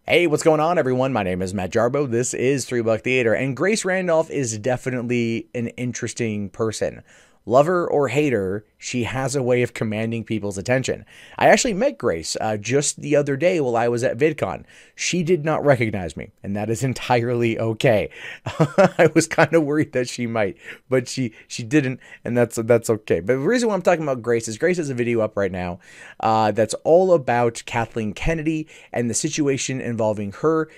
Hey, what's going on, everyone? My name is Matt Jarbo. This is Three Buck Theater, and Grace Randolph is definitely an interesting person. Lover or hater, she has a way of commanding people's attention. I actually met Grace just the other day while I was at VidCon. She did not recognize me, and that is entirely okay. I was kind of worried that she might, but she didn't, and that's okay. But the reason why I'm talking about Grace is Grace has a video up right now that's all about Kathleen Kennedy and the situation involving her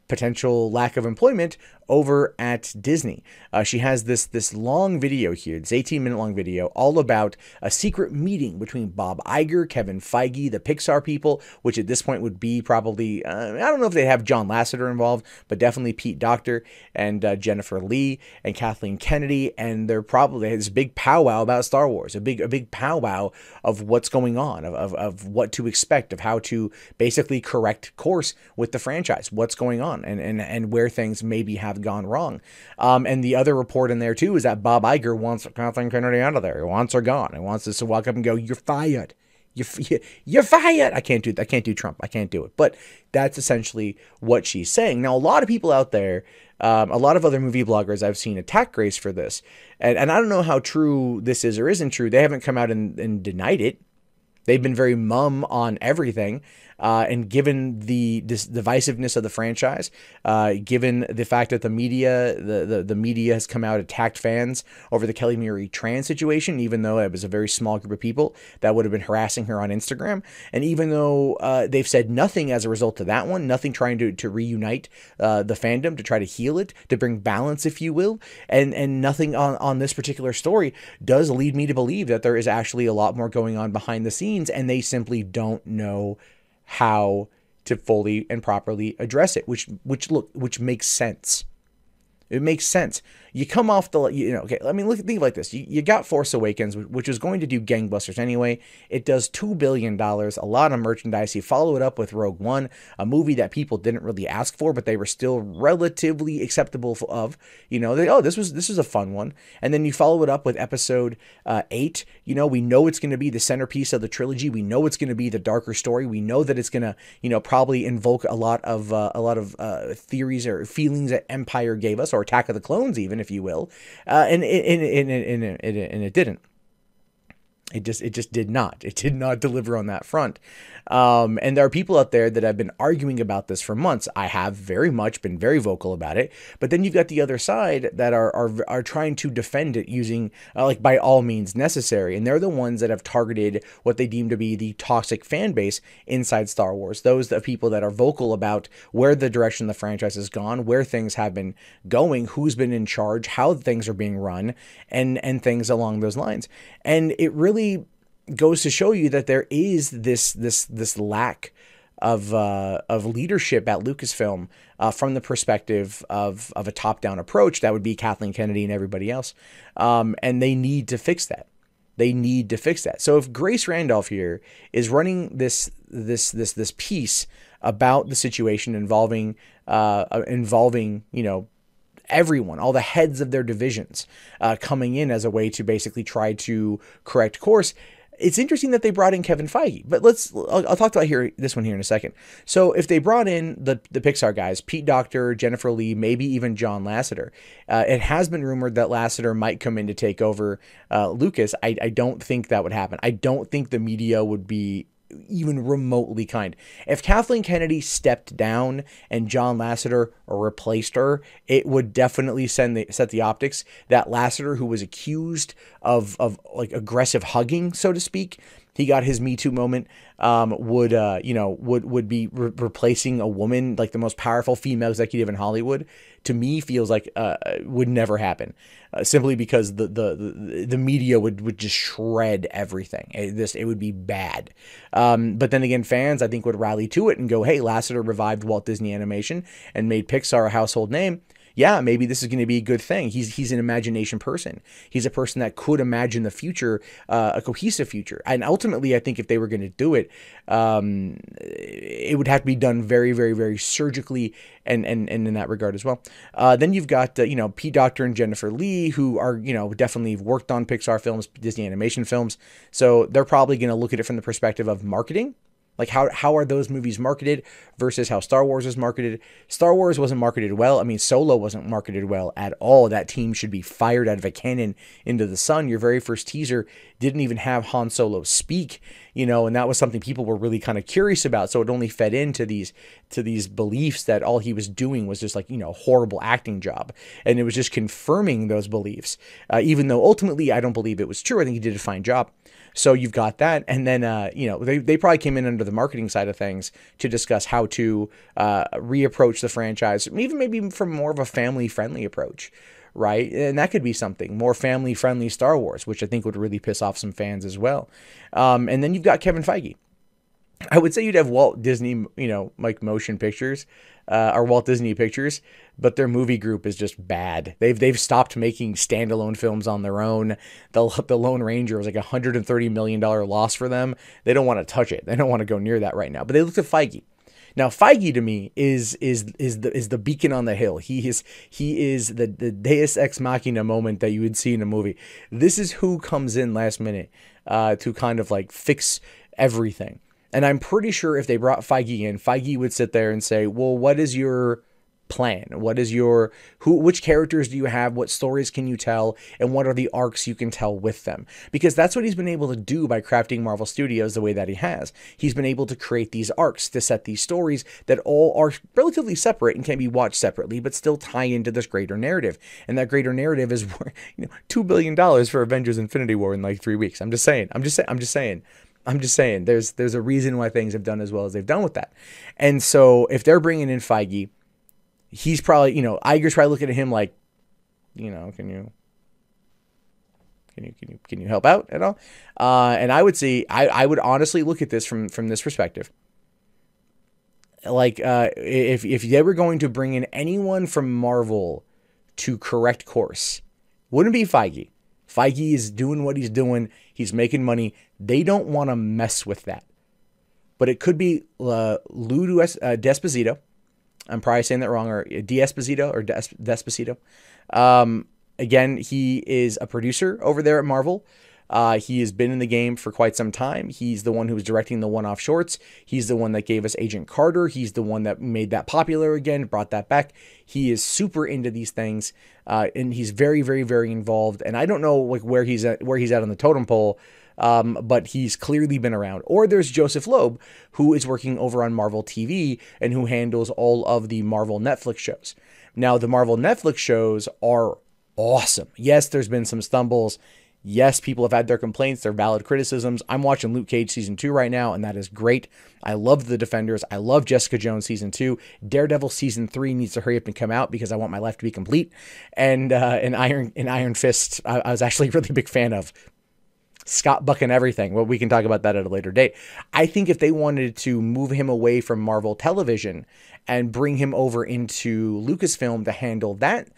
potential lack of employment over at Disney. She has this long video here, this 18-minute long video, all about a secret meeting between Bob Iger, Kevin Feige, the Pixar people, which at this point would be probably, I don't know if they have John Lasseter involved, but definitely Pete Docter and Jennifer Lee and Kathleen Kennedy, and they're probably this big powwow about Star Wars, a big powwow of what's going on, of what to expect, of how to basically correct course with the franchise, what's going on, and where things maybe have gone wrong. And the other report in there too is that Bob Iger wants Kathleen Kennedy out of there. He wants her gone. He wants us to walk up and go, "You're fired. You're fired." I can't do Trump. I can't do it. But that's essentially what she's saying. Now, a lot of people out there, a lot of other movie bloggers I've seen attack Grace for this, and I don't know how true this is or isn't true. They haven't come out and denied it. They've been very mum on everything. And given the divisiveness of the franchise, given the fact that the media, the media has come out, attacked fans over the Kelly Marie Tran situation, even though it was a very small group of people that would have been harassing her on Instagram, and even though they've said nothing as a result of that one, nothing trying to reunite the fandom, to try to heal it, to bring balance, if you will, and nothing on this particular story does lead me to believe that there is actually a lot more going on behind the scenes, and they simply don't know how to fully and properly address it, which makes sense. It makes sense. You come off the, okay, I mean, think like this. You got Force Awakens, which was going to do gangbusters anyway. It does $2 billion, a lot of merchandise. You follow it up with Rogue One, a movie that people didn't really ask for, but they were still relatively acceptable of. This was a fun one. And then you follow it up with Episode 8. We know it's going to be the centerpiece of the trilogy. We know it's going to be the darker story. We know that it's going to, probably invoke a lot of theories or feelings that Empire gave us, or Attack of the Clones, even, if you will, and it didn't. It just did not. It did not deliver on that front. And there are people out there that have been arguing about this for months. I have very much been very vocal about it. But then you've got the other side that are trying to defend it using by all means necessary. And they're the ones that have targeted what they deem to be the toxic fan base inside Star Wars. Those are people that are vocal about where the direction the franchise has gone, where things have been going, who's been in charge, how things are being run, and things along those lines. And it really goes to show you that there is this lack of leadership at Lucasfilm from the perspective of a top-down approach that would be Kathleen Kennedy and everybody else, and they need to fix that. They need to fix that. So if Grace Randolph here is running this piece about the situation involving everyone, all the heads of their divisions coming in as a way to basically try to correct course. It's interesting that they brought in Kevin Feige, but I'll talk about this one here in a second. So if they brought in the Pixar guys, Pete Docter, Jennifer Lee, maybe even John Lasseter, it has been rumored that Lasseter might come in to take over Lucas. I don't think that would happen. I don't think the media would be even remotely kind. If Kathleen Kennedy stepped down and John Lasseter replaced her, it would definitely set the optics that Lasseter, who was accused of like aggressive hugging, so to speak, he got his Me Too moment, would be replacing a woman, like the most powerful female executive in Hollywood. To me, feels like would never happen, simply because the media would just shred everything. It would be bad. But then again, fans, I think, would rally to it and go, "Hey, Lasseter revived Walt Disney Animation and made Pixar a household name. Yeah, maybe this is going to be a good thing." He's an imagination person. He's a person that could imagine the future, a cohesive future. And ultimately, I think if they were going to do it, it would have to be done very, very, very surgically, and in that regard as well. Then you've got Pete Docter and Jennifer Lee, who are definitely worked on Pixar films, Disney animation films. So they're probably going to look at it from the perspective of marketing. Like how are those movies marketed versus how Star Wars is marketed? Star Wars wasn't marketed well. I mean, Solo wasn't marketed well at all. That team should be fired out of a cannon into the sun. Your very first teaser didn't even have Han Solo speak, and that was something people were really kind of curious about. So it only fed into these beliefs that all he was doing was just like, a horrible acting job. And it was just confirming those beliefs, even though ultimately I don't believe it was true. I think he did a fine job. So you've got that. And then, they probably came in under the marketing side of things to discuss how to reapproach the franchise, even maybe from more of a family-friendly approach, right? And that could be something, more family-friendly Star Wars, which I think would really piss off some fans as well. And then you've got Kevin Feige. I would say you'd have Walt Disney, like Motion Pictures, or Walt Disney Pictures, but their movie group is just bad. They've stopped making standalone films on their own. The Lone Ranger was like $130 million loss for them. They don't want to touch it. They don't want to go near that right now. But they looked at Feige. Now, Feige to me is the beacon on the hill. He is the Deus Ex Machina moment that you would see in a movie. This is who comes in last minute to kind of like fix everything. And I'm pretty sure if they brought Feige in, Feige would sit there and say, well, what is your plan? What is which characters do you have? What stories can you tell? And what are the arcs you can tell with them? Because that's what he's been able to do by crafting Marvel Studios the way that he has. He's been able to create these arcs to set these stories that all are relatively separate and can be watched separately, but still tie into this greater narrative. And that greater narrative is, $2 billion for Avengers Infinity War in like 3 weeks. I'm just saying. There's a reason why things have done as well as they've done with that. And so if they're bringing in Feige, he's probably, Iger's probably looking at him like, can you help out at all? And I would say, I would honestly look at this from this perspective. Like, if they were going to bring in anyone from Marvel to correct course, wouldn't be Feige. Feige is doing what he's doing. He's making money. They don't want to mess with that. But it could be Lou D'Esposito. I'm probably saying that wrong, or D'Esposito or Despacito. Again, he is a producer over there at Marvel. He has been in the game for quite some time. He's the one who was directing the one-off shorts. He's the one that gave us Agent Carter. He's the one that made that popular again, brought that back. He is super into these things, and he's very, very, very involved. And I don't know like where he's at on the totem pole, but he's clearly been around. Or there's Joseph Loeb, who is working over on Marvel TV and who handles all of the Marvel Netflix shows. Now, the Marvel Netflix shows are awesome. Yes, there's been some stumbles. Yes, people have had their complaints, their valid criticisms. I'm watching Luke Cage season 2 right now, and that is great. I love The Defenders. I love Jessica Jones season 2. Daredevil season 3 needs to hurry up and come out because I want my life to be complete. And Iron Fist, I was actually a really big fan of. Scott Buck and everything. Well, we can talk about that at a later date. I think if they wanted to move him away from Marvel Television and bring him over into Lucasfilm to handle that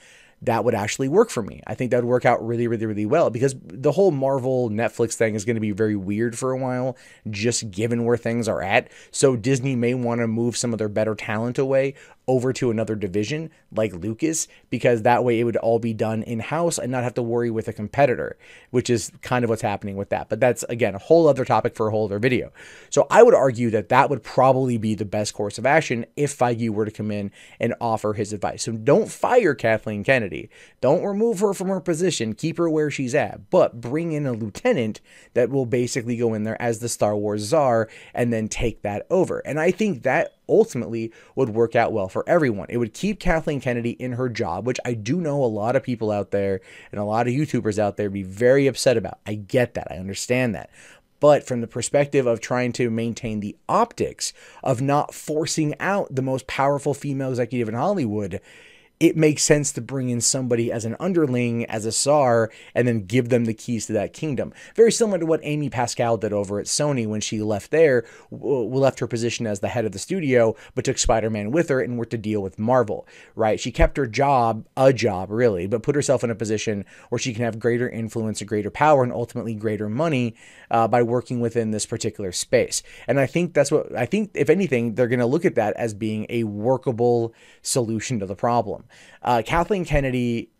would actually work for me. I think that would work out really, really, really well because the whole Marvel Netflix thing is going to be very weird for a while, just given where things are at. So Disney may want to move some of their better talent away over to another division like Lucas, because that way it would all be done in-house and not have to worry with a competitor, which is kind of what's happening with that. But that's, again, a whole other topic for a whole other video. So I would argue that would probably be the best course of action if Feige were to come in and offer his advice. So don't fire Kathleen Kennedy. Don't remove her from her position. Keep her where she's at. But bring in a lieutenant that will basically go in there as the Star Wars czar and then take that over. And I think that ultimately would work out well for everyone. It would keep Kathleen Kennedy in her job, which I do know a lot of people out there and a lot of YouTubers out there be very upset about. I get that. I understand that. But from the perspective of trying to maintain the optics of not forcing out the most powerful female executive in Hollywood, it makes sense to bring in somebody as an underling, as a czar, and then give them the keys to that kingdom. Very similar to what Amy Pascal did over at Sony when she left there, left her position as the head of the studio, but took Spider-Man with her and worked to deal with Marvel, right? She kept her job, really, but put herself in a position where she can have greater influence and greater power and ultimately greater money by working within this particular space. And I think if anything, they're going to look at that as being a workable solution to the problem. Kathleen Kennedy,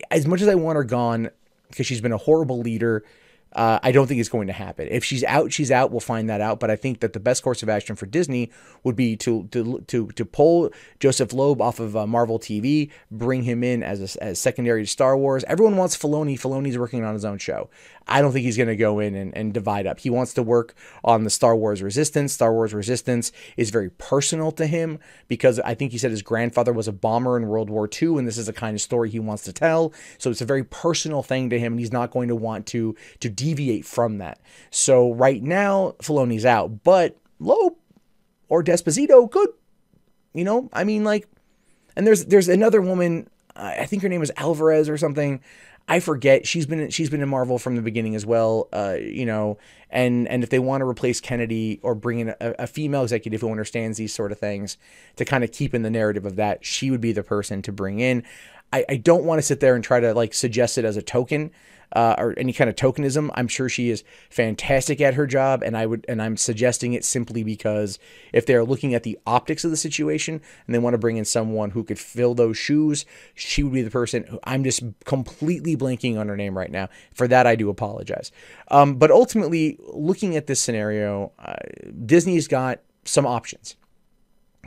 as much as I want her gone because she's been a horrible leader, I don't think it's going to happen. If she's out, she's out. We'll find that out. But I think that the best course of action for Disney would be to pull Joseph Loeb off of Marvel TV, bring him in as secondary to Star Wars. Everyone wants Filoni. Filoni's working on his own show. I don't think he's going to go in and divide up. He wants to work on the Star Wars Resistance. Star Wars Resistance is very personal to him because I think he said his grandfather was a bomber in World War II, and this is the kind of story he wants to tell. So it's a very personal thing to him, and he's not going to want to deviate from that. So right now, Filoni's out, but Loeb or Desposito could, I mean, like, and there's another woman, I think her name is Alvarez or something. I forget. She's been in Marvel from the beginning as well, and if they want to replace Kennedy or bring in a female executive who understands these sort of things to kind of keep in the narrative of that, she would be the person to bring in. I don't want to sit there and try to like suggest it as a token or any kind of tokenism. I'm sure she is fantastic at her job, and I'm suggesting it simply because if they're looking at the optics of the situation and they want to bring in someone who could fill those shoes, she would be the person. I'm just completely blanking on her name right now. For that, I do apologize. But ultimately, looking at this scenario, Disney's got some options.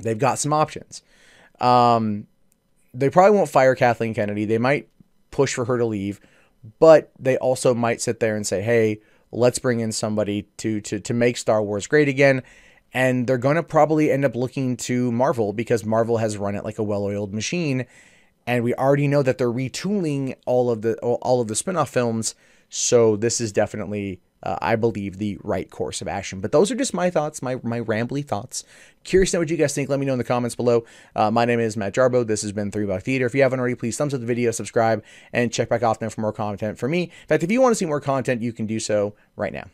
They've got some options. They probably won't fire Kathleen Kennedy. They might push for her to leave, but they also might sit there and say, hey, let's bring in somebody to make Star Wars great again. And they're going to probably end up looking to Marvel because Marvel has run it like a well-oiled machine. And we already know that they're retooling all of the spin-off films. So this is definitely, I believe, the right course of action. But those are just my thoughts, my rambly thoughts. Curious to know what you guys think. Let me know in the comments below. My name is Matt Jarbo. This has been 3 Buck Theater. If you haven't already, please thumbs up the video, subscribe, and check back often for more content from me. In fact, if you want to see more content, you can do so right now.